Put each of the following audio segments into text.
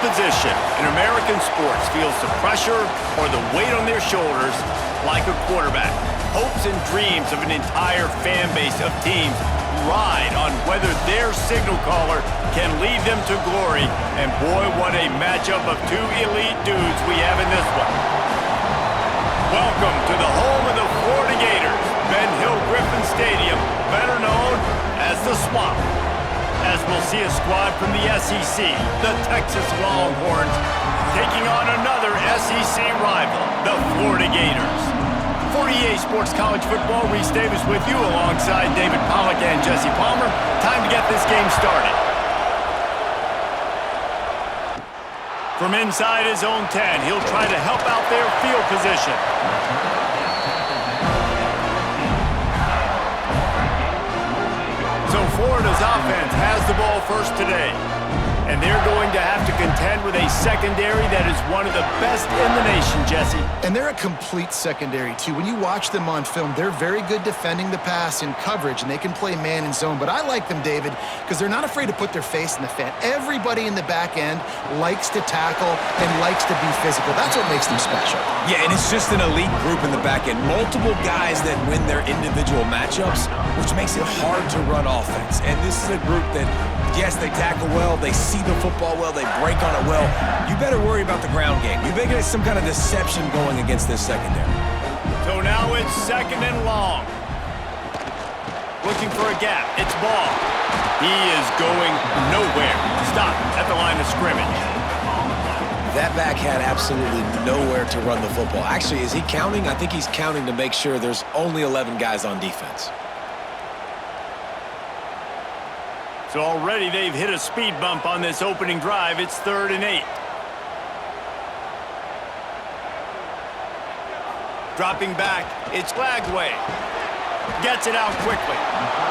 position in American sports feels the pressure or the weight on their shoulders like a quarterback. Hopes and dreams of an entire fan base of teams ride on whether their signal caller can lead them to glory. And boy, what a matchup of two elite dudes we have in this one. Welcome to the home of the Florida Gators, Ben Hill Griffin Stadium, better known as the Swamp. As we'll see a squad from the SEC, the Texas Longhorns, taking on another SEC rival, the Florida Gators. For EA Sports College Football, Reese Davis with you alongside David Pollack and Jesse Palmer. Time to get this game started. From inside his own 10, he'll try to help out their field position. So Florida's offense has the ball first today. And they're going to have to contend with a secondary that is one of the best in the nation, Jesse. And they're a complete secondary, too. When you watch them on film, they're very good defending the pass in coverage, and they can play man and zone. But I like them, David, because they're not afraid to put their face in the fan. Everybody in the back end likes to tackle and likes to be physical. That's what makes them special. Yeah, and it's just an elite group in the back end. Multiple guys that win their individual matchups, which makes it hard to run offense. And this is a group that, yes, they tackle well, they see the football well, they break on it well. You better worry about the ground game. You better get some kind of deception going against this secondary. So now it's second and long. Looking for a gap. It's ball. He is going nowhere. Stop at the line of scrimmage. That back had absolutely nowhere to run the football. Actually, is he counting? I think he's counting to make sure there's only 11 guys on defense. So already they've hit a speed bump on this opening drive. It's 3rd and 8. Dropping back, it's Lagway. Gets it out quickly.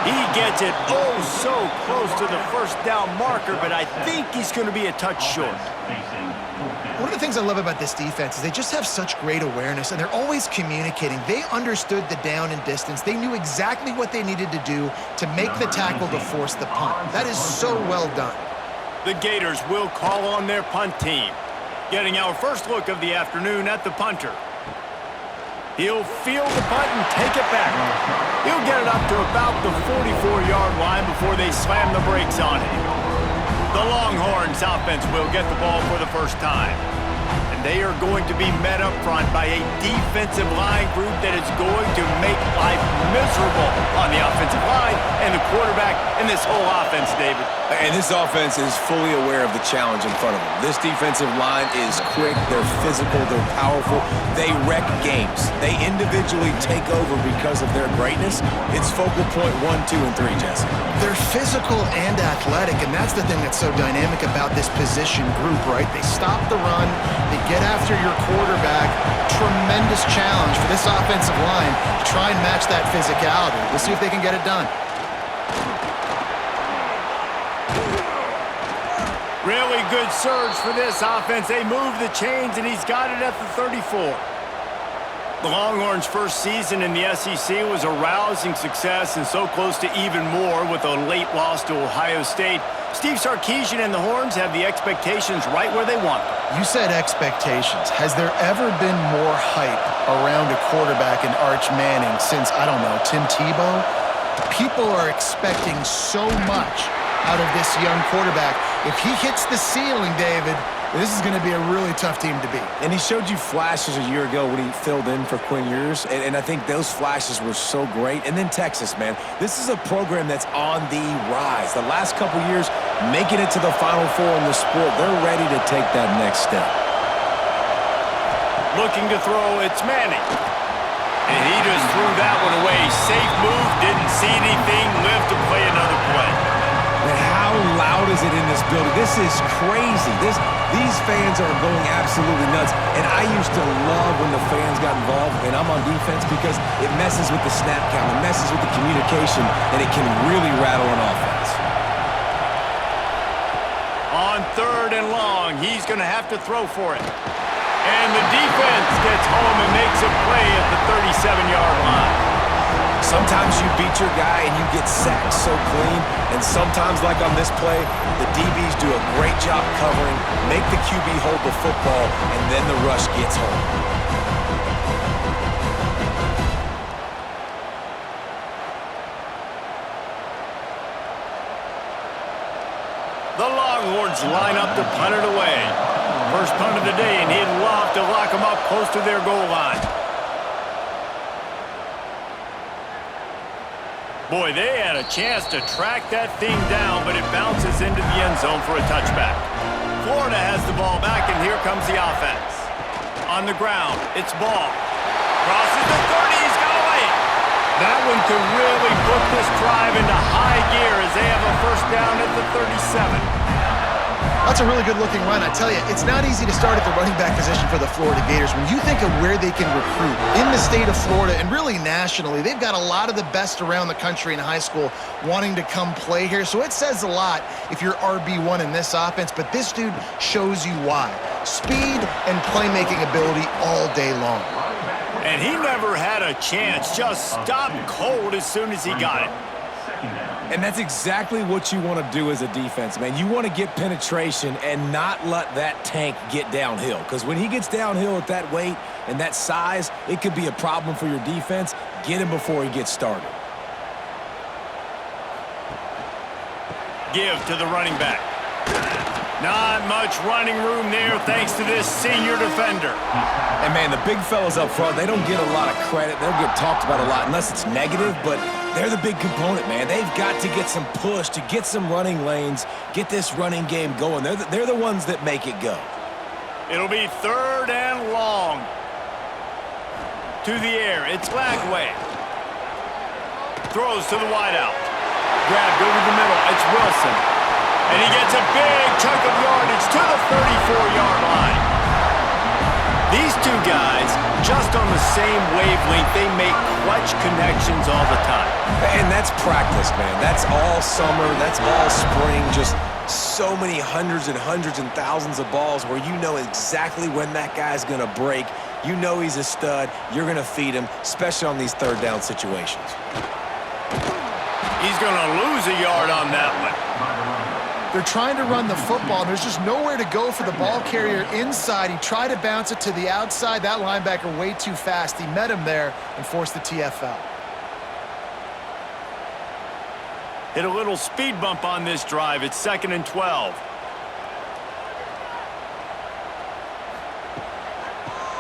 He gets it oh so close to the first down marker, but I think he's going to be a touch short. One of the things I love about this defense is they just have such great awareness, and they're always communicating. They understood the down and distance. They knew exactly what they needed to do to make the tackle to force the punt. That is so well done. The Gators will call on their punt team. Getting our first look of the afternoon at the punter. He'll field the punt and take it back. He'll get it up to about the 44-yard line before they slam the brakes on it. The Longhorns offense will get the ball for the first time. And they are going to be met up front by a defensive line group that is going to make life miserable on the offensive line and the quarterback and this whole offense, David. And this offense is fully aware of the challenge in front of them. This defensive line is quick, they're physical, they're powerful, they wreck games. They individually take over because of their greatness. It's focal point 1, 2, and 3, Jesse. They're physical and athletic, and that's the thing that's so dynamic about this position group, right? They stop the run, they get after your quarterback. Tremendous challenge for this offensive line to try and match that physicality. We'll see if they can get it done. Really good surge for this offense. They move the chains, and he's got it at the 34. The Longhorns' first season in the SEC was a rousing success and so close to even more with a late loss to Ohio State. Steve Sarkisian and the Horns have the expectations right where they want them. You said expectations. Has there ever been more hype around a quarterback in Arch Manning since, I don't know, Tim Tebow? People are expecting so much out of this young quarterback. If he hits the ceiling, David, this is going to be a really tough team to beat. And he showed you flashes a year ago when he filled in for Quinn Ewers, and I think those flashes were so great. And then Texas, man, this is a program that's on the rise. The last couple years, making it to the Final Four in the sport, they're ready to take that next step. Looking to throw, it's Manning. And he just threw that one away. Safe move, didn't see anything, lived to play another play. Man, how loud is it in this building? This is crazy. These fans are going absolutely nuts. And I used to love when the fans got involved, and I'm on defense, because it messes with the snap count, it messes with the communication, and it can really rattle an offense. On 3rd and long, he's going to have to throw for it. And the defense gets home and makes a play at the 37-yard line. Sometimes you beat your guy and you get sacked so clean, and sometimes, like on this play, the DBs do a great job covering, make the QB hold the football, and then the rush gets home. The Longhorns line up to punt it away. First punt of the day, and he'd love to lock them up close to their goal line. Boy, they had a chance to track that thing down, but it bounces into the end zone for a touchback. Florida has the ball back, and here comes the offense. On the ground, it's Ball. Crosses the 30, he's got away. That one could really put this drive into high gear as they have a first down at the 37. That's a really good-looking run. I tell you, it's not easy to start at the running back position for the Florida Gators. When you think of where they can recruit in the state of Florida and really nationally, they've got a lot of the best around the country in high school wanting to come play here. So it says a lot if you're RB1 in this offense, but this dude shows you why. Speed and playmaking ability all day long. And he never had a chance, just stopped cold as soon as he got it. And that's exactly what you want to do as a defense, man. You want to get penetration and not let that tank get downhill. Because when he gets downhill at that weight and that size, it could be a problem for your defense. Get him before he gets started. Give to the running back. Not much running room there thanks to this senior defender. And, man, the big fellas up front, they don't get a lot of credit. They'll get talked about a lot unless it's negative, but they're the big component, man. They've got to get some push, to get some running lanes, get this running game going. They're the ones that make it go. It'll be 3rd and long. To the air, it's Lagway. Throws to the wideout. Grabbed over the middle, it's Wilson. And he gets a big chunk of yardage to the 34-yard line. These two guys, just on the same wavelength, they make clutch connections all the time. And that's practice, man. That's all summer. That's all spring. Just so many hundreds and thousands of balls where you know exactly when that guy's going to break. You know he's a stud. You're going to feed him, especially on these 3rd down situations. He's going to lose a yard on that one. They're trying to run the football. There's just nowhere to go for the ball carrier inside. He tried to bounce it to the outside. That linebacker way too fast. He met him there and forced the TFL. Hit a little speed bump on this drive. It's 2nd and 12.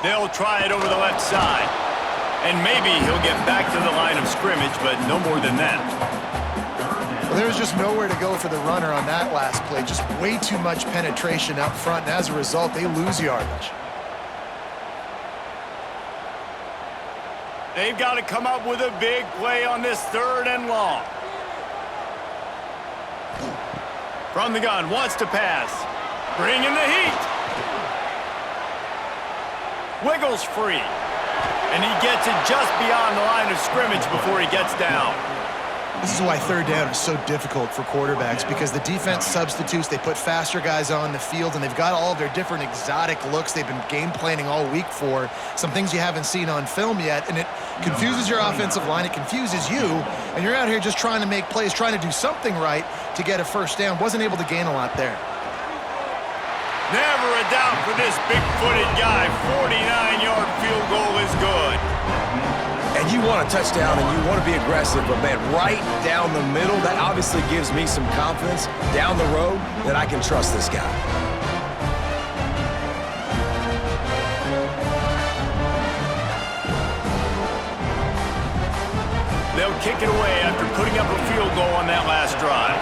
They'll try it over the left side. And maybe he'll get back to the line of scrimmage, but no more than that. Well, there's just nowhere to go for the runner on that last play. Just way too much penetration up front, and as a result, they lose yardage. They've got to come up with a big play on this 3rd and long. From the gun, wants to pass. Bringing the heat. Wiggles free. And he gets it just beyond the line of scrimmage before he gets down. This is why 3rd down is so difficult for quarterbacks, because the defense substitutes. They put faster guys on the field, and they've got all of their different exotic looks they've been game planning all week for, some things you haven't seen on film yet, and it confuses your offensive line. It confuses you, and you're out here just trying to make plays, trying to do something right to get a first down. Wasn't able to gain a lot there. Never a doubt for this big-footed guy. 49-yard field goal is good. And you want a touchdown and you want to be aggressive, but, man, right down the middle, that obviously gives me some confidence down the road that I can trust this guy. They'll kick it away after putting up a field goal on that last drive.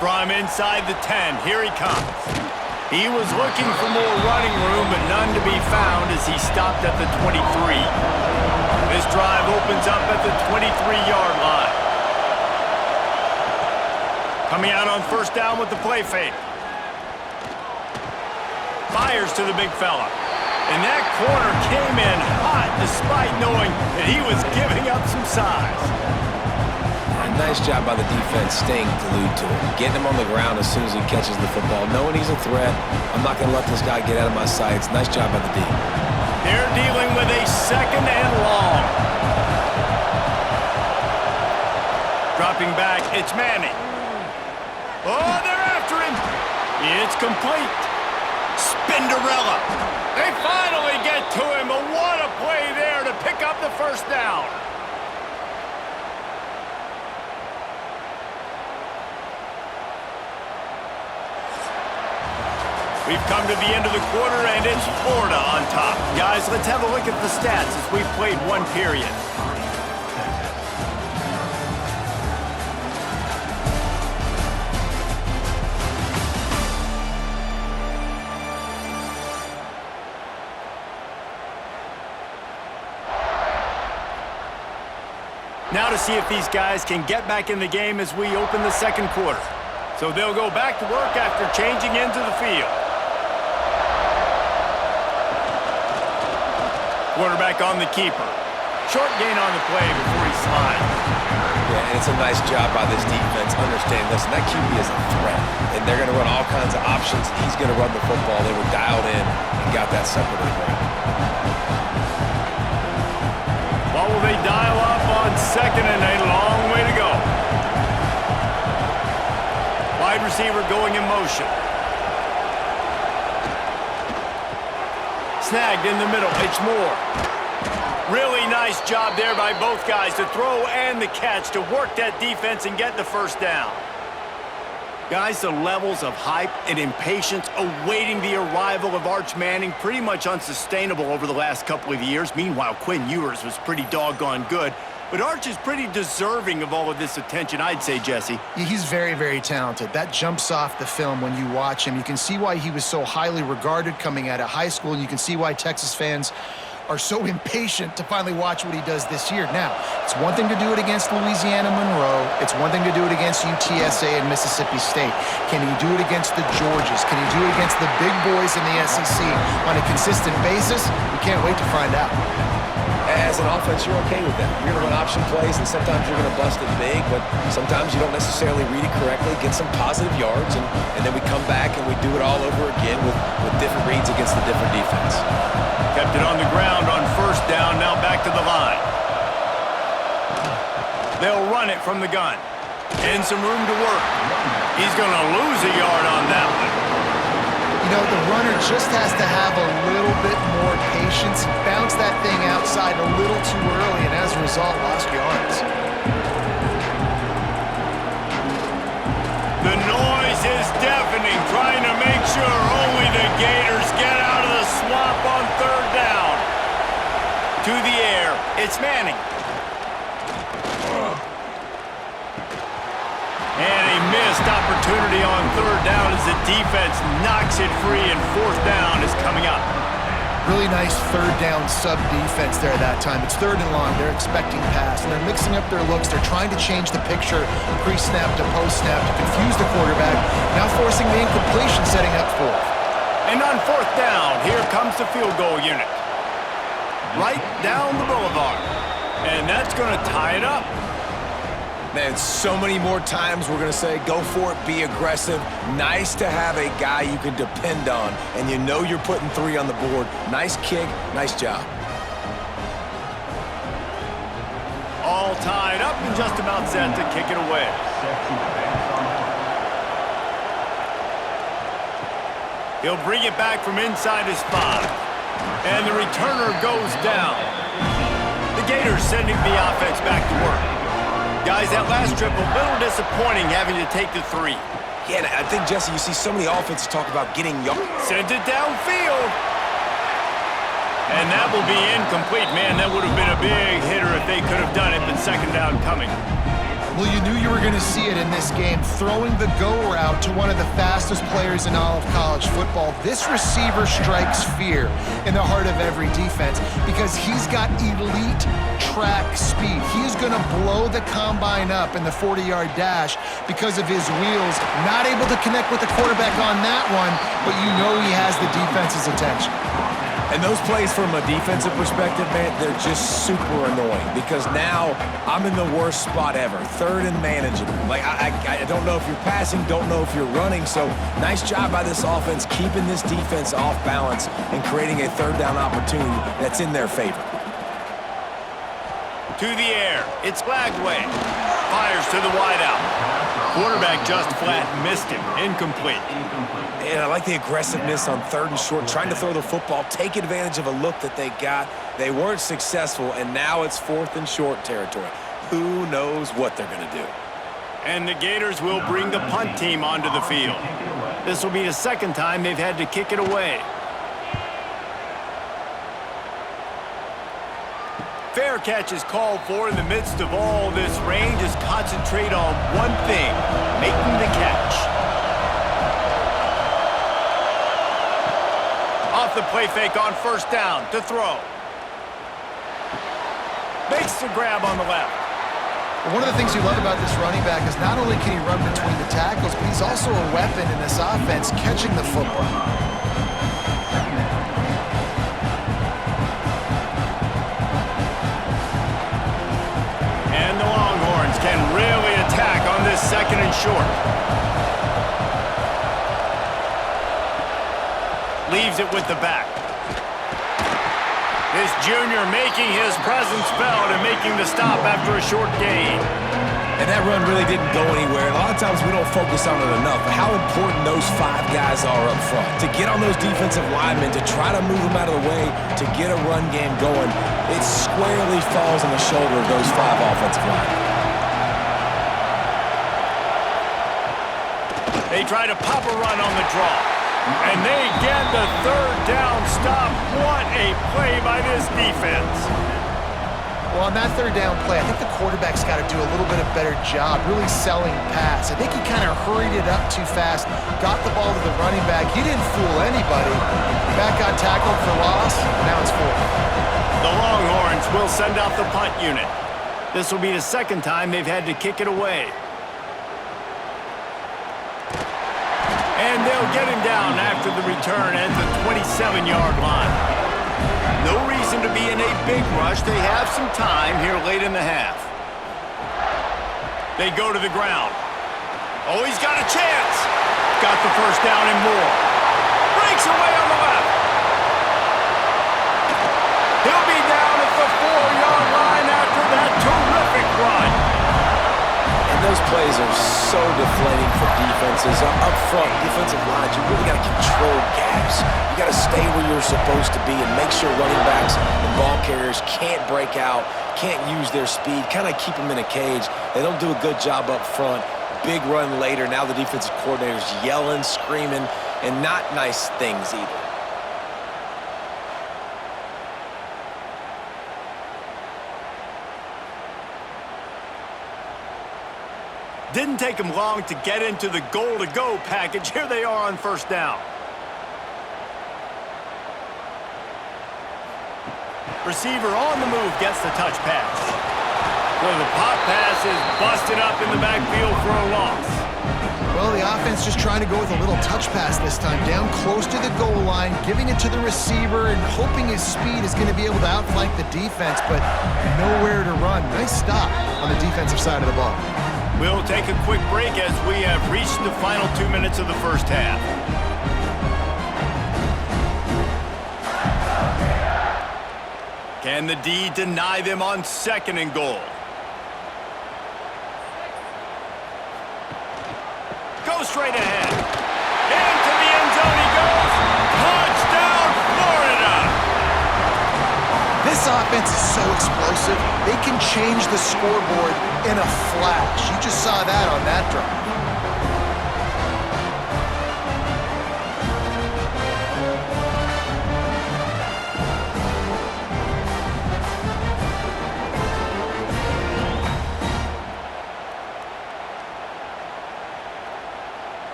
From inside the 10, here he comes. He was looking for more running room, but none to be found as he stopped at the 23. This drive opens up at the 23-yard line. Coming out on 1st down with the play fake. Fires to the big fella. And that corner came in hot despite knowing that he was giving up some size. Nice job by the defense staying glued to him, getting him on the ground as soon as he catches the football, knowing he's a threat. I'm not going to let this guy get out of my sights. Nice job by the D. They're dealing with a second and long. Dropping back, it's Manning. Oh, they're after him. It's complete. Spinderella. They finally get to him, but what a play there to pick up the first down. We've come to the end of the quarter, and it's Florida on top. Guys, let's have a look at the stats as we've played one period. Now to see if these guys can get back in the game as we open the second quarter. So they'll go back to work after changing into the field. Quarterback on the keeper. Short gain on the play before he slides. Yeah, and it's a nice job by this defense. Understand, listen, that QB is a threat, and they're going to run all kinds of options. He's going to run the football. They were dialed in and got that sucker to the ground. What will they dial up on second and a long way to go? Wide receiver going in motion. Snagged in the middle. It's Moore. Really nice job there by both guys to throw and the catch to work that defense and get the first down. Guys, the levels of hype and impatience awaiting the arrival of Arch Manning pretty much unsustainable over the last couple of years. Meanwhile, Quinn Ewers was pretty doggone good. But Arch is pretty deserving of all of this attention, I'd say, Jesse. Yeah, he's very, very talented. That jumps off the film when you watch him. You can see why he was so highly regarded coming out of high school, and you can see why Texas fans are so impatient to finally watch what he does this year. Now, it's one thing to do it against Louisiana Monroe. It's one thing to do it against UTSA and Mississippi State. Can he do it against the Georgias? Can he do it against the big boys in the SEC on a consistent basis? We can't wait to find out. As an offense, you're okay with that. You're going to run option plays, and sometimes you're going to bust it big, but sometimes you don't necessarily read it correctly, get some positive yards, and then we come back and we do it all over again with different reads against the different defense. Kept it on the ground on first down, now back to the line. They'll run it from the gun. And some room to work. He's going to lose a yard on that one. You know, the runner just has to have a little bit more patience. He bounced that thing outside a little too early, and as a result, lost yards. The noise is deafening, trying to make sure only the Gators get out of the swamp on third down. To the air, it's Manning. And a missed opportunity on third down as the defense knocks it free, and fourth down is coming up. Really nice third down sub-defense there that time. It's third and long. They're expecting pass, and they're mixing up their looks. They're trying to change the picture pre-snap to post-snap to confuse the quarterback, now forcing the incompletion, setting up fourth. And on fourth down, here comes the field goal unit. Right down the boulevard. And that's going to tie it up. Man, so many more times we're going to say, go for it, be aggressive. Nice to have a guy you can depend on, and you know you're putting three on the board. Nice kick, nice job. All tied up and just about set to kick it away. He'll bring it back from inside his 5. And the returner goes down. The Gators sending the offense back to work. Guys, that last trip, a little disappointing having to take the 3. Yeah, and I think, Jesse, you see so many offenses talk about getting yards. Sent it downfield. And that will be incomplete. Man, that would have been a big hitter if they could have done it, but second down coming. Well, you knew you were going to see it in this game, throwing the go route to one of the fastest players in all of college football. This receiver strikes fear in the heart of every defense because he's got elite track speed. He's going to blow the combine up in the 40-yard dash because of his wheels. Not able to connect with the quarterback on that one, but you know he has the defense's attention. And those plays from a defensive perspective, man, they're just super annoying because now I'm in the worst spot ever, third and manageable. Like, I don't know if you're passing, don't know if you're running, so nice job by this offense keeping this defense off balance and creating a third down opportunity that's in their favor. To the air, it's Flagway. Fires to the wideout. Quarterback just flat missed him, incomplete. And I like the aggressiveness on third and short, trying to throw the football, take advantage of a look that they got. They weren't successful, and now it's fourth and short territory. Who knows what they're going to do? And the Gators will bring the punt team onto the field. This will be the second time they've had to kick it away. Fair catch is called for in the midst of all this rain. Just concentrate on one thing, making the catch. Off the play fake on first down to throw. Makes the grab on the left. One of the things you love about this running back is not only can he run between the tackles, but he's also a weapon in this offense catching the football. And the Longhorns can really attack on this second and short. Leaves it with the back. This junior making his presence felt and making the stop after a short gain. And that run really didn't go anywhere. A lot of times we don't focus on it enough, but how important those five guys are up front. To get on those defensive linemen, to try to move them out of the way, to get a run game going, it squarely falls on the shoulder of those five offensive linemen. They try to pop a run on the draw. And they get the third down stop. What a play by this defense. Well, on that third down play, I think the quarterback's got to do a little bit of better job really selling pass. I think he kind of hurried it up too fast, got the ball to the running back. He didn't fool anybody. Back got tackled for loss. Now it's fourth. The Longhorns will send out the punt unit. This will be the second time they've had to kick it away. And they'll get him down after the return at the 27-yard line. No reason to be in a big rush. They have some time here late in the half. They go to the ground. Oh, he's got a chance. Got the first down and more. Breaks away on the left. He'll be down at the 4-yard line after that terrific run. Those plays are so deflating for defenses. Up front, defensive lines, you really got to control gaps. You got to stay where you're supposed to be and make sure running backs and ball carriers can't break out, can't use their speed, kind of keep them in a cage. They don't do a good job up front. Big run later. Now the defensive coordinator's yelling, screaming, and not nice things either. Didn't take them long to get into the goal-to-go package. Here they are on first down. Receiver on the move gets the touch pass. Well, the pop pass is busted up in the backfield for a loss. Well, the offense just trying to go with a little touch pass this time. Down close to the goal line, giving it to the receiver and hoping his speed is going to be able to outflank the defense, but nowhere to run. Nice stop on the defensive side of the ball. We'll take a quick break as we have reached the final 2 minutes of the first half. Can the D deny them on second and goal? Go straight ahead. Into the end zone he goes. Touchdown, Florida! This offense is so explosive, they can change the scoreboard in a flash. You just saw that on that drive.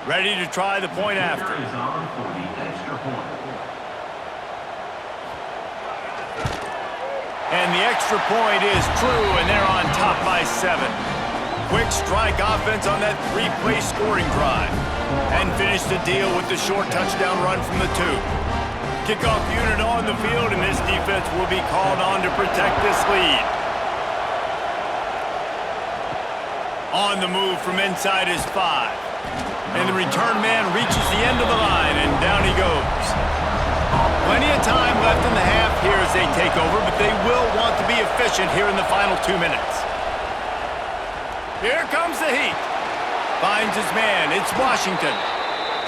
Ready to try the point after. And the extra point is true, and they're on top by 7. Quick strike offense on that 3-play scoring drive. And finish the deal with the short touchdown run from the 2. Kickoff unit on the field, and this defense will be called on to protect this lead. On the move from inside his 5. And the return man reaches the end of the line, and down he goes. Plenty of time left in the half here as they take over, but they will want to be efficient here in the final 2 minutes. Here comes the heat. Finds his man. It's Washington.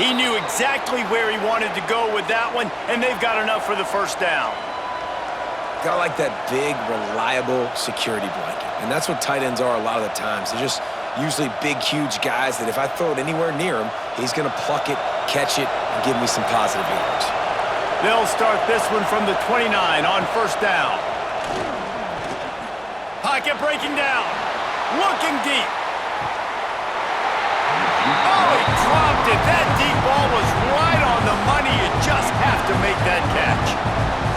He knew exactly where he wanted to go with that one, and they've got enough for the first down. Got like that big, reliable security blanket. And that's what tight ends are a lot of the times. They're just usually big, huge guys that if I throw it anywhere near him, he's going to pluck it, catch it, and give me some positive yards. They'll start this one from the 29 on first down. Pocket breaking down. Looking deep. Oh, he dropped it. That deep ball was right on the money. You just have to make that catch.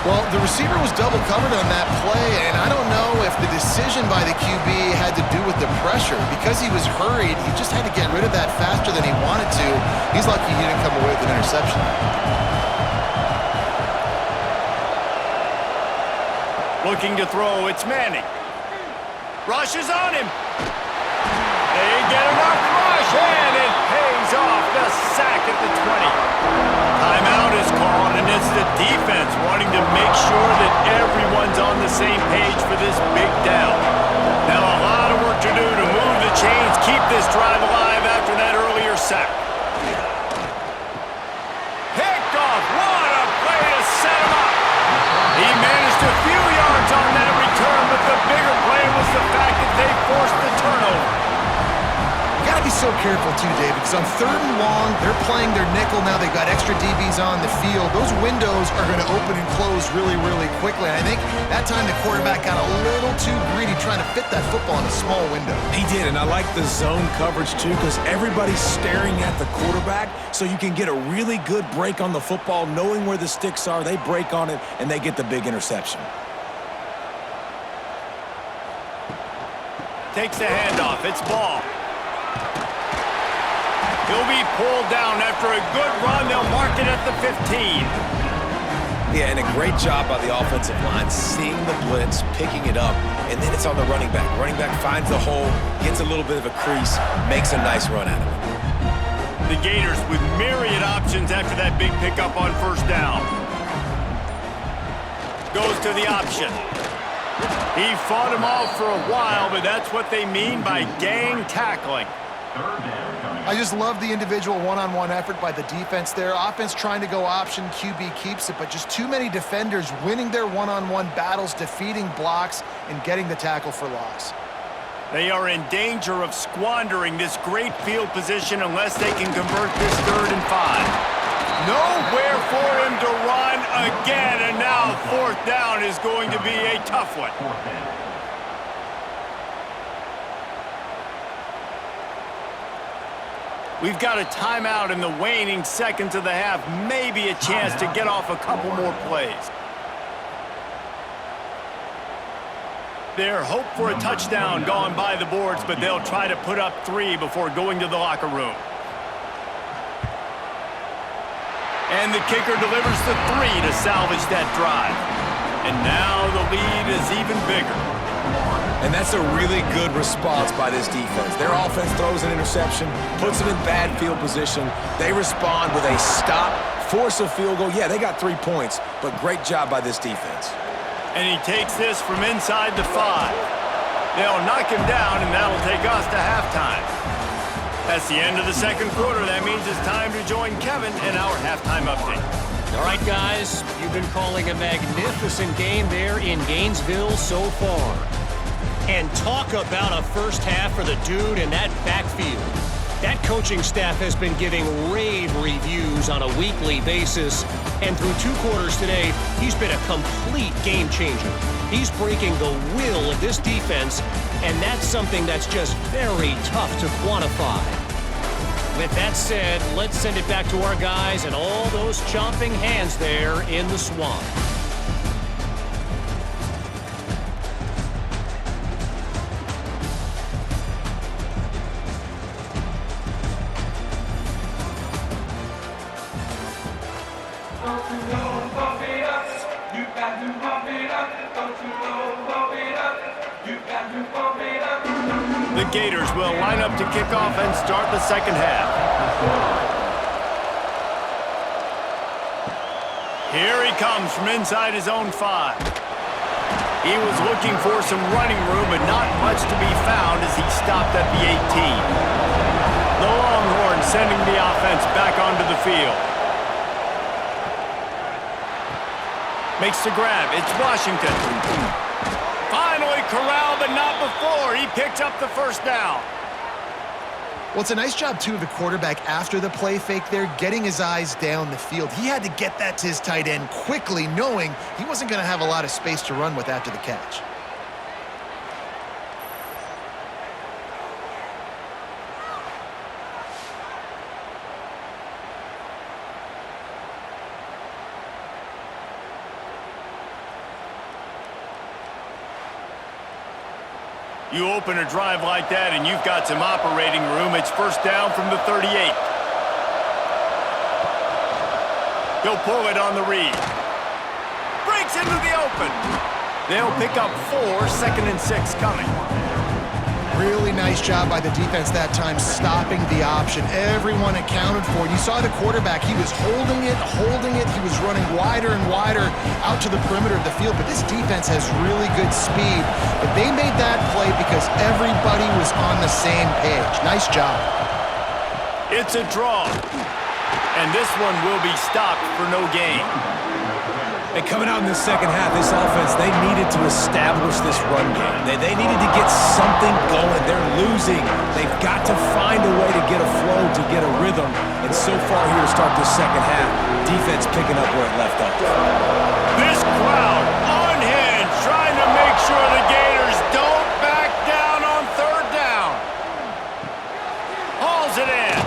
Well, the receiver was double covered on that play, and I don't know if the decision by the QB had to do with the pressure. Because he was hurried, he just had to get rid of that faster than he wanted to. He's lucky he didn't come away with an interception. Looking to throw, it's Manning. Rushes on him. They get enough rush, and it pays off. The sack at the 20. Timeout is called, and it's the defense wanting to make sure that everyone's on the same page for this big down. Now a lot of work to do to move the chains, keep this drive alive after that earlier sack. Picked off. What a play to set him up. He managed a few yards on that return, but the bigger play was the fact that they forced the turnover. You got to be so careful too, David, because on 3rd and long, they're playing their nickel now. They've got extra DBs on the field. Those windows are going to open and close really, really quickly. And I think that time the quarterback got a little too greedy trying to fit that football in a small window. He did, and I like the zone coverage too because everybody's staring at the quarterback, so you can get a really good break on the football, knowing where the sticks are. They break on it, and they get the big interception. Takes the handoff. It's Ball. He'll be pulled down after a good run. They'll mark it at the 15. Yeah, and a great job by the offensive line, seeing the blitz, picking it up, and then it's on the running back. Running back finds the hole, gets a little bit of a crease, makes a nice run out of it. The Gators with myriad options after that big pickup on first down. Goes to the option. He fought him off for a while, but that's what they mean by gang tackling. I just love the individual one-on-one effort by the defense there. Offense trying to go option, QB keeps it, but just too many defenders winning their one-on-one battles, defeating blocks, and getting the tackle for loss. They are in danger of squandering this great field position unless they can convert this 3rd and 5. Nowhere for him to run again, and now 4th down is going to be a tough one. We've got a timeout in the waning seconds of the half. Maybe a chance to get off a couple more plays. Their hope for a touchdown gone by the boards, but they'll try to put up 3 before going to the locker room. And the kicker delivers the 3 to salvage that drive. And now the lead is even bigger. And that's a really good response by this defense. Their offense throws an interception, puts them in bad field position. They respond with a stop, force a field goal. Yeah, they got 3 points, but great job by this defense. And he takes this from inside the 5. They'll knock him down, and that'll take us to halftime. That's the end of the second quarter. That means it's time to join Kevin in our halftime update. All right, guys, you've been calling a magnificent game there in Gainesville so far. And talk about a first half for the dude in that backfield. That coaching staff has been giving rave reviews on a weekly basis. And through 2 quarters today, he's been a complete game changer. He's breaking the will of this defense, and that's something that's just very tough to quantify. With that said, let's send it back to our guys and all those chomping hands there in the swamp. The Gators will line up to kick off and start the second half. Here he comes from inside his own 5. He was looking for some running room, but not much to be found as he stopped at the 18. The Longhorns sending the offense back onto the field. Makes the grab. It's Washington. Finally corralled, but not before. He picked up the first down. Well, it's a nice job, too, of the quarterback after the play fake there, getting his eyes down the field. He had to get that to his tight end quickly, knowing he wasn't going to have a lot of space to run with after the catch. You open a drive like that and you've got some operating room. It's first down from the 38. He'll pull it on the read. Breaks into the open. They'll pick up 4, 2nd and 6 coming. Really nice job by the defense that time, stopping the option. Everyone accounted for it. You saw the quarterback. He was holding it. He was running wider and wider out to the perimeter of the field. But this defense has really good speed. But they made that play because everybody was on the same page. Nice job. It's a draw. And this one will be stopped for no gain. And coming out in the second half, this offense, they needed to establish this run game. They needed to get something going. They're losing. They've got to find a way to get a flow, to get a rhythm. And so far here to start this second half, defense picking up where it left off. This crowd unhinged, trying to make sure the Gators don't back down on 3rd down. Hauls it in.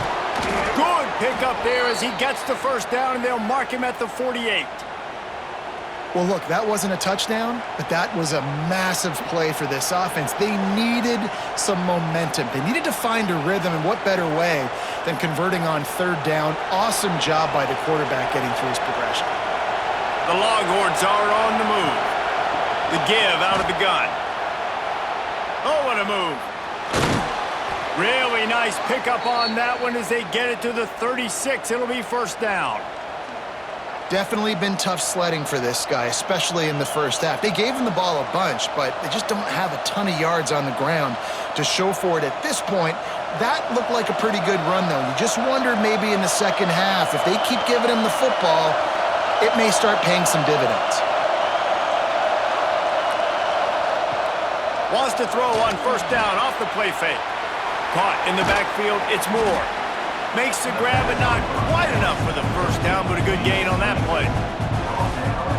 Good pickup there as he gets the first down, and they'll mark him at the 48. Well, look, that wasn't a touchdown, but that was a massive play for this offense. They needed some momentum. They needed to find a rhythm, and what better way than converting on 3rd down. Awesome job by the quarterback getting through his progression. The Longhorns are on the move. The give out of the gun. Oh, what a move. Really nice pickup on that one as they get it to the 36. It'll be first down. Definitely been tough sledding for this guy, especially in the first half. They gave him the ball a bunch, but they just don't have a ton of yards on the ground to show for it at this point. That looked like a pretty good run, though. You just wondered maybe in the second half, if they keep giving him the football, it may start paying some dividends. Wants to throw on first down off the play fake. Caught in the backfield, it's Moore. Makes the grab, but not quite enough for the first down, but a good gain on that play.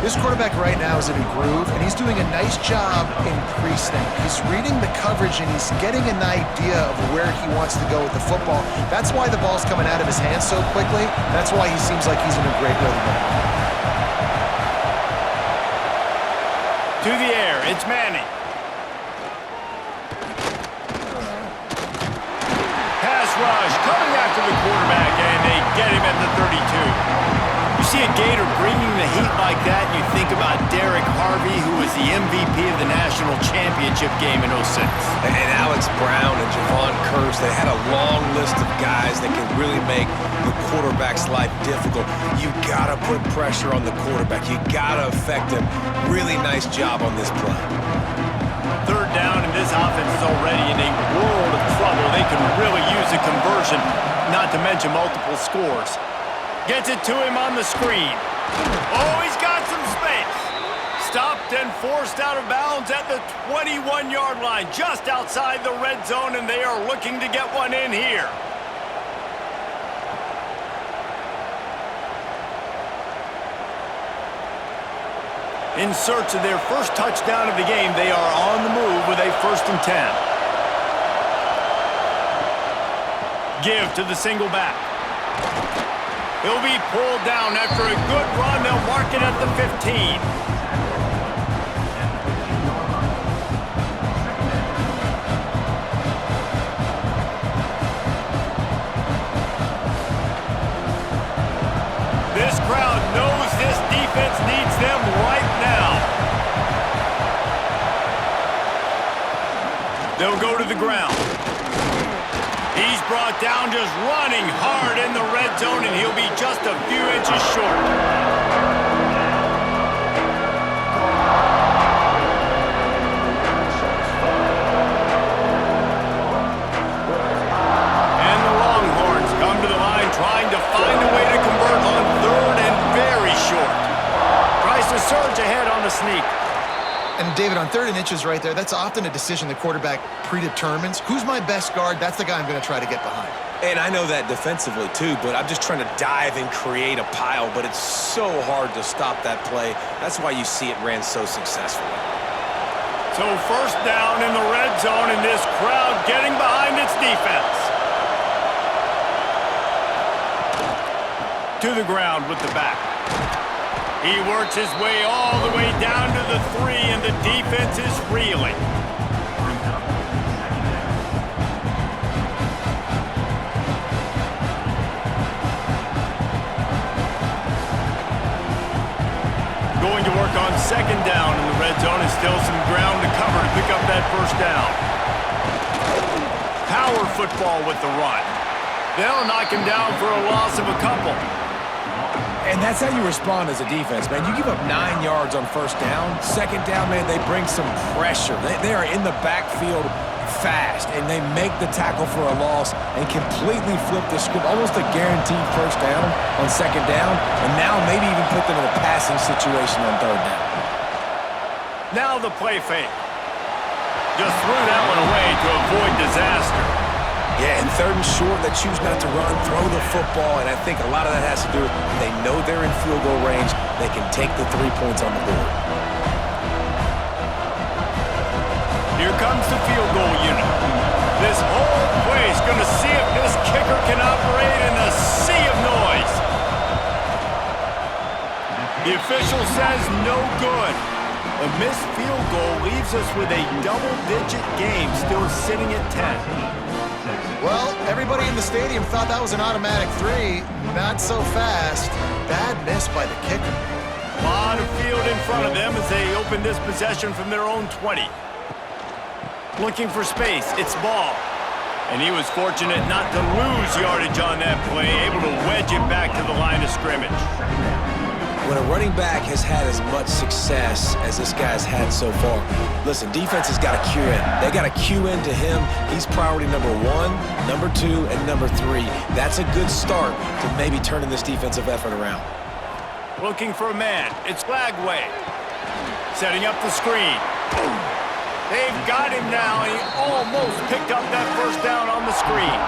This quarterback right now is in a groove, and he's doing a nice job in pre-snap. He's reading the coverage, and he's getting an idea of where he wants to go with the football. That's why the ball's coming out of his hands so quickly. That's why he seems like he's in a great rhythm. To the air, it's Manning. Rush coming after the quarterback, and they get him at the 32. You see a Gator bringing the heat like that, and you think about Derek Harvey, who was the MVP of the national championship game in 06. And Alex Brown and Javon Curse, they had a long list of guys that could really make the quarterback's life difficult. You got to put pressure on the quarterback. You got to affect him. Really nice job on this play. 3rd down, and this offense is already in a world of trouble. They can really use a conversion, not to mention multiple scores. Gets it to him on the screen. Oh, he's got some space. Stopped and forced out of bounds at the 21-yard line, just outside the red zone, and they are looking to get one in here. In search of their first touchdown of the game, they are on the move with a 1st and 10. Give to the single back. He'll be pulled down after a good run. They'll mark it at the 15. This crowd knows this defense needs them right now. They'll go to the ground. He's brought down just running hard in the red zone, and he'll be just a few inches short. And the Longhorns come to the line trying to find a way to convert on third and very short. Tries to surge ahead on the sneak. And David, on 3rd and inches right there, that's often a decision the quarterback predetermines. Who's my best guard? That's the guy I'm going to try to get behind. And I know that defensively too, but I'm just trying to dive and create a pile, but it's so hard to stop that play. That's why you see it ran so successfully. So first down in the red zone, and this crowd getting behind its defense. To the ground with the back. He works his way all the way down to the 3, and the defense is reeling. Going to work on 2nd down in the red zone, and still some ground to cover to pick up that 1st down. Power football with the run. They'll knock him down for a loss of a couple. And that's how you respond as a defense, man. You give up 9 yards on 1st down. 2nd down, man, they bring some pressure. They are in the backfield fast, and they make the tackle for a loss and completely flip the script. Almost a guaranteed 1st down on 2nd down, and now maybe even put them in a passing situation on 3rd down. Now the play fake. Just threw that one away to avoid disaster. Yeah, and 3rd and short, they choose not to run, throw the football, and I think a lot of that has to do with they know they're in field goal range. They can take the 3 points on the board. Here comes the field goal unit. This whole place going to see if this kicker can operate in a sea of noise. The official says no good. A missed field goal leaves us with a double-digit game still sitting at 10. Well, everybody in the stadium thought that was an automatic 3. Not so fast. Bad miss by the kicker. A lot of field in front of them as they open this possession from their own 20. Looking for space, it's ball. And he was fortunate not to lose yardage on that play, able to wedge it back to the line of scrimmage. When a running back has had as much success as this guy's had so far, listen, defense has got to cue in. They got to cue in to him. He's priority number 1, number 2, and number 3. That's a good start to maybe turning this defensive effort around. Looking for a man. It's Flagway. Setting up the screen. They've got him now, and he almost picked up that 1st down on the screen.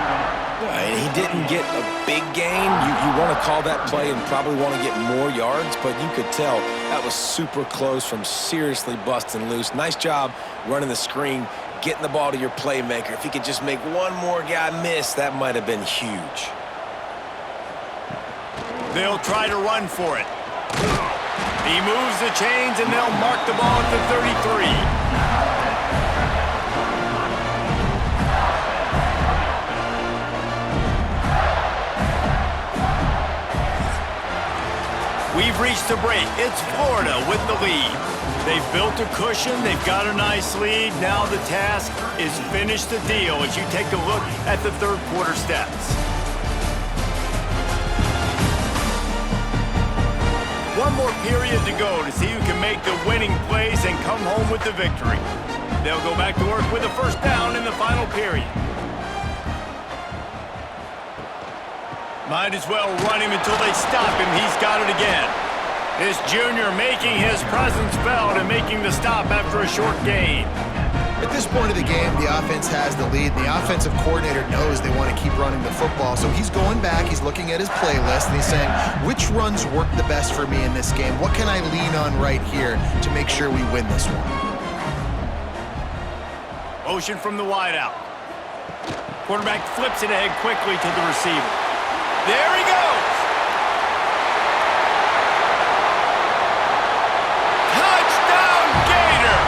And he didn't get a big gain. You want to call that play and probably want to get more yards, but you could tell that was super close from seriously busting loose. Nice job running the screen, getting the ball to your playmaker. If he could just make one more guy miss, that might have been huge. They'll try to run for it. He moves the chains, and they'll mark the ball at the 33. We've reached the break. It's Florida with the lead. They've built a cushion. They've got a nice lead. Now the task is finish the deal as you take a look at the 3rd quarter stats. One more period to go to see who can make the winning plays and come home with the victory. They'll go back to work with a 1st down in the final period. Might as well run him until they stop him. He's got it again. This junior making his presence felt and making the stop after a short gain. At this point of the game, the offense has the lead, and the offensive coordinator knows they want to keep running the football. So he's going back, he's looking at his playlist, and he's saying, which runs work the best for me in this game? What can I lean on right here to make sure we win this one? Motion from the wideout. Quarterback flips it ahead quickly to the receiver. There he goes! Touchdown Gators!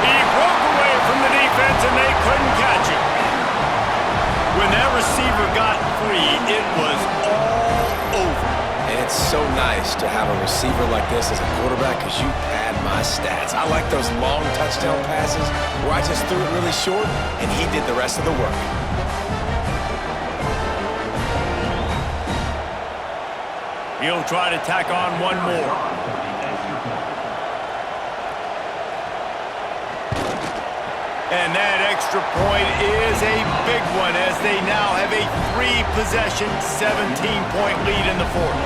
He broke away from the defense and they couldn't catch him. When that receiver got free, it was all over. It's so nice to have a receiver like this as a quarterback because you pad my stats. I like those long touchdown passes where I just threw it really short and he did the rest of the work. He'll try to tack on one more. And that extra point is a big one as they now have a 3-possession, 17-point lead in the fourth.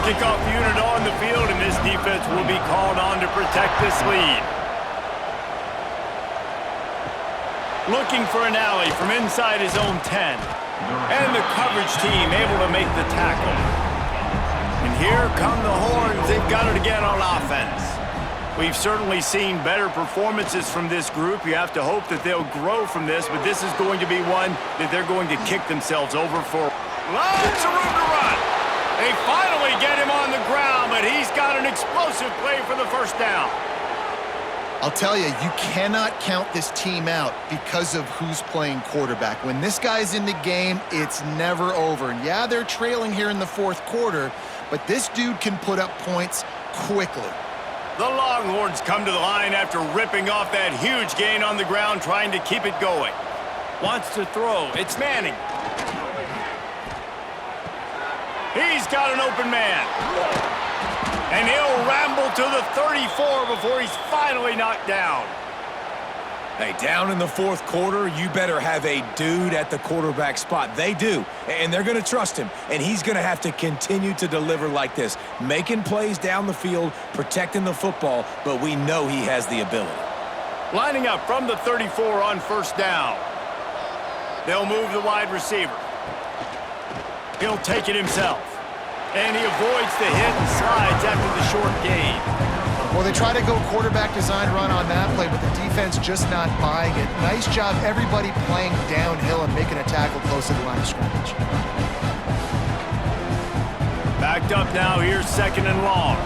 Kickoff unit on the field, and this defense will be called on to protect this lead. Looking for an alley from inside his own 10. And the coverage team able to make the tackle. And here come the Horns. They've got it again on offense. We've certainly seen better performances from this group. You have to hope that they'll grow from this, but this is going to be one that they're going to kick themselves over for. Lots of room to run. They finally get him on the ground, but he's got an explosive play for the first down. I'll tell you, you cannot count this team out because of who's playing quarterback. When this guy's in the game, it's never over. And yeah, they're trailing here in the fourth quarter, but this dude can put up points quickly. The Longhorns come to the line after ripping off that huge gain on the ground, trying to keep it going. Wants to throw. It's Manning. He's got an open man. And he'll ramble to the 34 before he's finally knocked down. Hey, down in the fourth quarter, you better have a dude at the quarterback spot. They do, and they're going to trust him, and he's going to have to continue to deliver like this, making plays down the field, protecting the football, but we know he has the ability. Lining up from the 34 on first down. They'll move the wide receiver. He'll take it himself, and he avoids the hit and slides after the short gain. Well, they try to go quarterback design run on that play, but the defense just not buying it. Nice job, everybody playing downhill and making a tackle close to the line of scrimmage. Backed up now, here's second and long.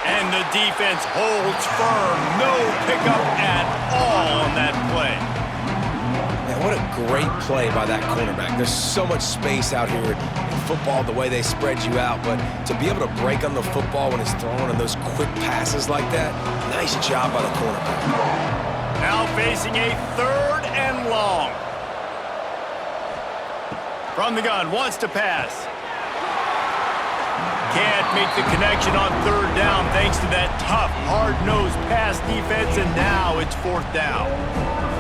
And the defense holds firm. No pickup at all on that play. Man, what a great play by that cornerback. There's so much space out here in football, the way they spread you out, but to be able to break on the football when it's thrown on those quick passes like that, nice job by the cornerback. Now facing a third and long. From the gun, wants to pass. Can't make the connection on third down thanks to that tough, hard-nosed pass defense, and now it's fourth down.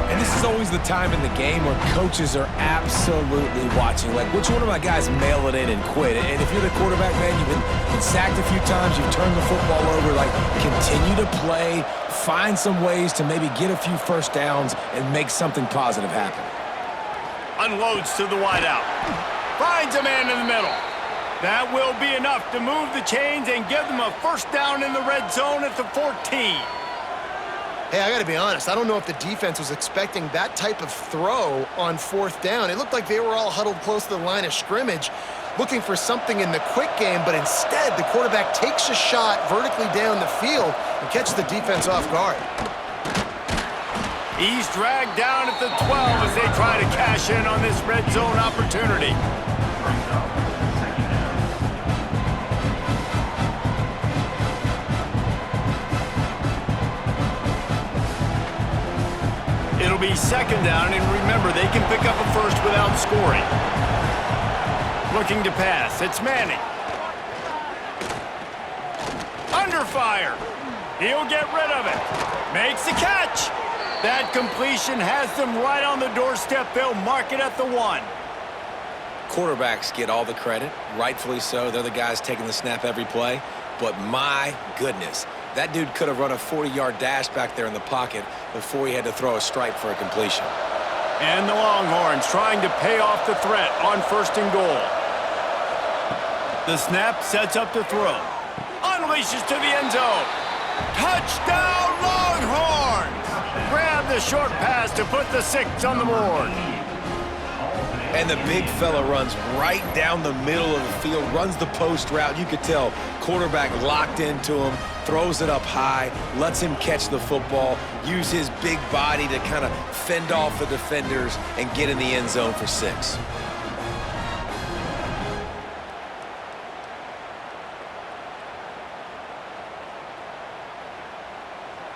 And this is always the time in the game where coaches are absolutely watching. Like, which one of my guys mail it in and quit? And if you're the quarterback, man, you've been sacked a few times, you've turned the football over, like, continue to play, find some ways to maybe get a few first downs and make something positive happen. Unloads to the wideout. Finds a man in the middle. That will be enough to move the chains and give them a first down in the red zone at the 14. Hey, I got to be honest. I don't know if the defense was expecting that type of throw on fourth down. It looked like they were all huddled close to the line of scrimmage, looking for something in the quick game, but instead the quarterback takes a shot vertically down the field and catches the defense off guard. He's dragged down at the 12 as they try to cash in on this red zone opportunity. It'll be second down, and remember, they can pick up a first without scoring. Looking to pass, it's Manning. Under fire. He'll get rid of it. Makes the catch. That completion has them right on the doorstep. They'll mark it at the 1. Quarterbacks get all the credit, rightfully so. They're the guys taking the snap every play. But my goodness, that dude could have run a 40-yard dash back there in the pocket before he had to throw a strike for a completion. And the Longhorns trying to pay off the threat on first and goal. The snap sets up the throw. Unleashes to the end zone. Touchdown, Longhorns! Grab the short pass to put the 6 on the board. And the big fella runs right down the middle of the field, runs the post route. You could tell quarterback locked into him, throws it up high, lets him catch the football, use his big body to kind of fend off the defenders and get in the end zone for 6.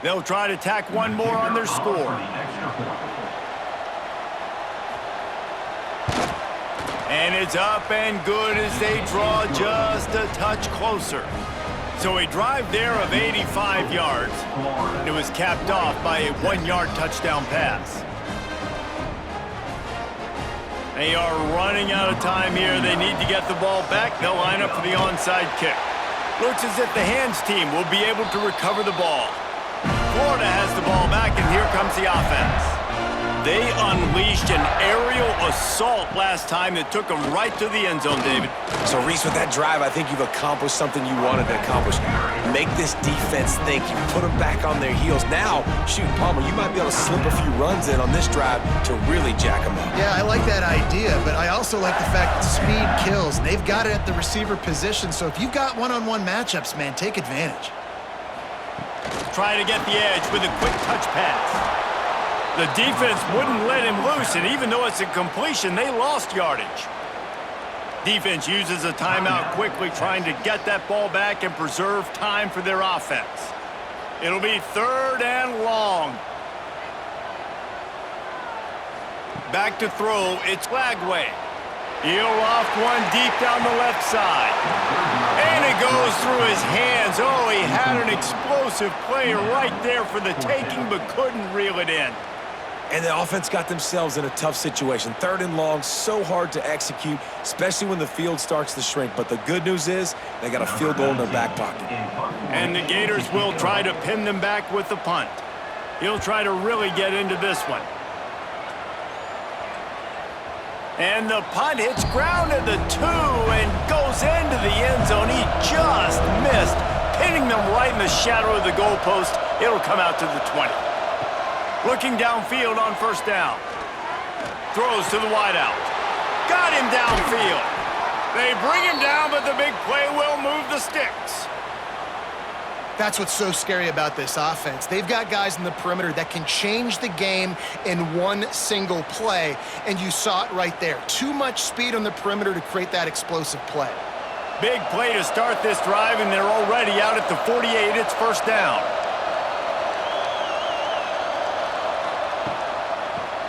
They'll try to tack one more on their score. And it's up and good as they draw just a touch closer. So a drive there of 85 yards. It was capped off by a 1-yard touchdown pass. They are running out of time here. They need to get the ball back. They'll line up for the onside kick. Looks as if the hands team will be able to recover the ball. Florida has the ball back, and here comes the offense. They unleashed an aerial assault last time that took them right to the end zone, David. So, Reese, with that drive, I think you've accomplished something you wanted to accomplish. Make this defense think. You put them back on their heels. Now, shoot, Palmer, you might be able to slip a few runs in on this drive to really jack them up. Yeah, I like that idea, but I also like the fact that speed kills. They've got it at the receiver position, so if you've got one-on-one matchups, man, take advantage. Try to get the edge with a quick touch pass. The defense wouldn't let him loose, and even though it's a completion, they lost yardage. Defense uses a timeout quickly, trying to get that ball back and preserve time for their offense. It'll be 3rd and long. Back to throw, it's Flagway. He'll loft one deep down the left side. And it goes through his hands. Oh, he had an explosive play right there for the taking, but couldn't reel it in. And the offense got themselves in a tough situation. 3rd and long, so hard to execute, especially when the field starts to shrink. But the good news is they got a field goal in their back pocket. And the Gators will try to pin them back with the punt. He'll try to really get into this one. And the punt hits ground at the 2 and goes into the end zone. He just missed, pinning them right in the shadow of the goalpost. It'll come out to the 20. Looking downfield on 1st down. Throws to the wideout. Got him downfield. They bring him down, but the big play will move the sticks. That's what's so scary about this offense. They've got guys in the perimeter that can change the game in one single play, and you saw it right there. Too much speed on the perimeter to create that explosive play. Big play to start this drive, and they're already out at the 48. It's 1st down.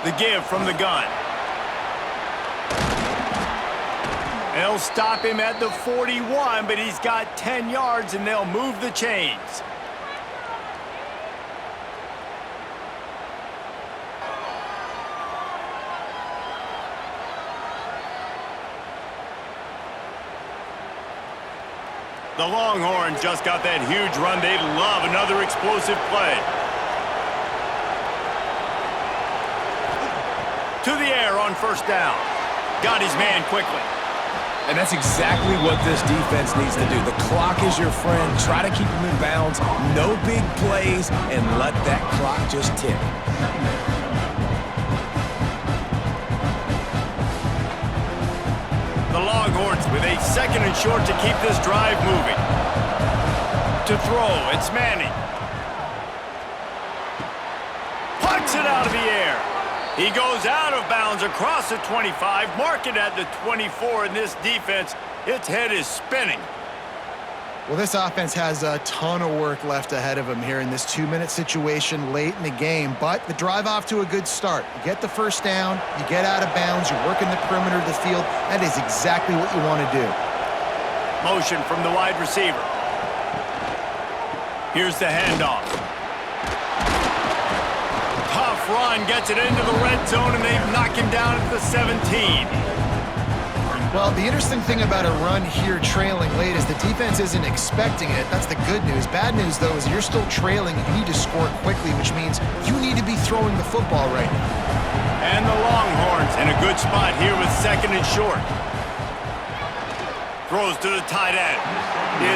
The give from the gun. They'll stop him at the 41, but he's got 10 yards, and they'll move the chains. The Longhorns just got that huge run. They'd love another explosive play. To the air on 1st down. Got his man quickly. And that's exactly what this defense needs to do. The clock is your friend. Try to keep them in bounds. No big plays, and let that clock just tick. The Longhorns with a 2nd and short to keep this drive moving. To throw, it's Manning. Puts it out of the air. He goes out of bounds across the 25, mark it at the 24, and this defense, its head is spinning. Well, this offense has a ton of work left ahead of them here in this 2-minute situation late in the game, but the drive off to a good start. You get the 1st down, you get out of bounds, you're working the perimeter of the field. That is exactly what you want to do. Motion from the wide receiver. Here's the handoff. Tough run, gets it into the red zone, and they knock him down at the 17. Well, the interesting thing about a run here trailing late is the defense isn't expecting it. That's the good news. Bad news, though, is you're still trailing. You need to score quickly, which means you need to be throwing the football right now. And the Longhorns in a good spot here with 2nd and short. Throws to the tight end.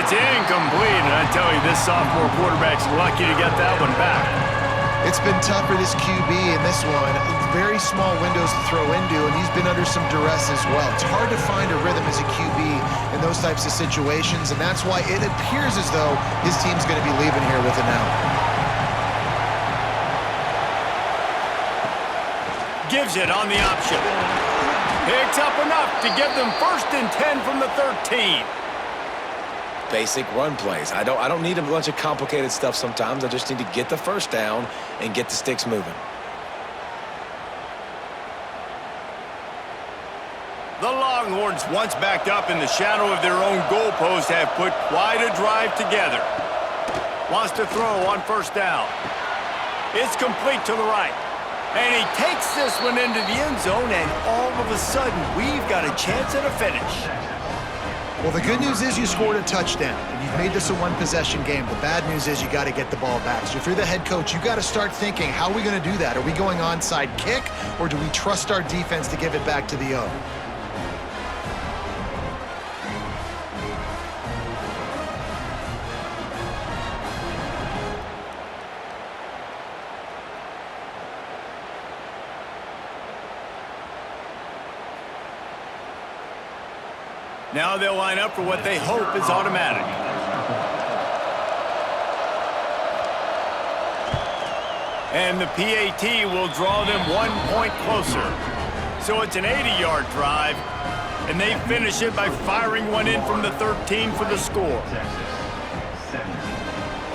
It's incomplete, and I tell you, this sophomore quarterback's lucky to get that one back. It's been tough for this QB in this one. Very small windows to throw into, and he's been under some duress as well. It's hard to find a rhythm as a QB in those types of situations, and that's why it appears as though his team's going to be leaving here with an out. Gives it on the option. Picks up enough to give them 1st and 10 from the 13. Basic run plays. I don't need a bunch of complicated stuff sometimes. I just need to get the first down and get the sticks moving. The Longhorns, once backed up in the shadow of their own goalpost, have put quite a drive together. Wants to throw on 1st down. It's complete to the right. And he takes this one into the end zone, and all of a sudden, we've got a chance at a finish. Well, the good news is you scored a touchdown, and you've made this a one-possession game. The bad news is you got to get the ball back. So if you're the head coach, you got to start thinking, how are we going to do that? Are we going onside kick, or do we trust our defense to give it back to the O? Now they'll line up for what they hope is automatic. And the PAT will draw them 1 point closer. So it's an 80-yard drive, and they finish it by firing one in from the 13 for the score.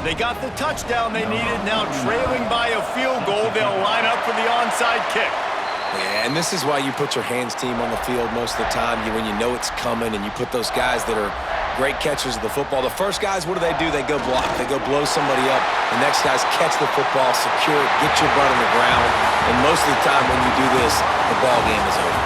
They got the touchdown they needed. Now trailing by a field goal, they'll line up for the onside kick. Yeah, and this is why you put your hands team on the field most of the time. When you know it's coming, and you put those guys that are great catchers of the football. The first guys, what do? They go block. They go blow somebody up. The next guys catch the football, secure it, get your butt on the ground. And most of the time when you do this, the ball game is over.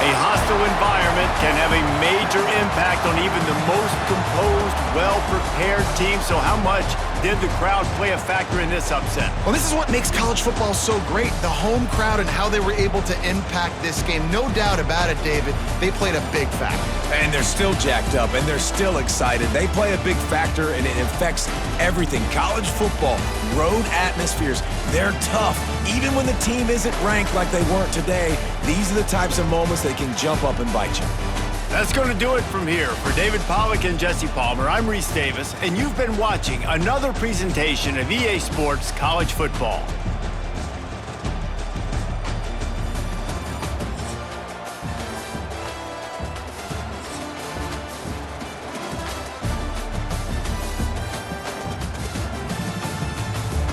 A hostile environment can have a major impact on even the most composed, well-prepared team. So how much did the crowd play a factor in this upset? Well, this is what makes college football so great, the home crowd and how they were able to impact this game. No doubt about it, David, they played a big factor. And they're still jacked up, and they're still excited. They play a big factor, and it affects everything. College football, road atmospheres, they're tough. Even when the team isn't ranked like they weren't today, these are the types of moments that can jump up and bite you. That's going to do it from here. For David Pollack and Jesse Palmer, I'm Reese Davis, and you've been watching another presentation of EA Sports College Football.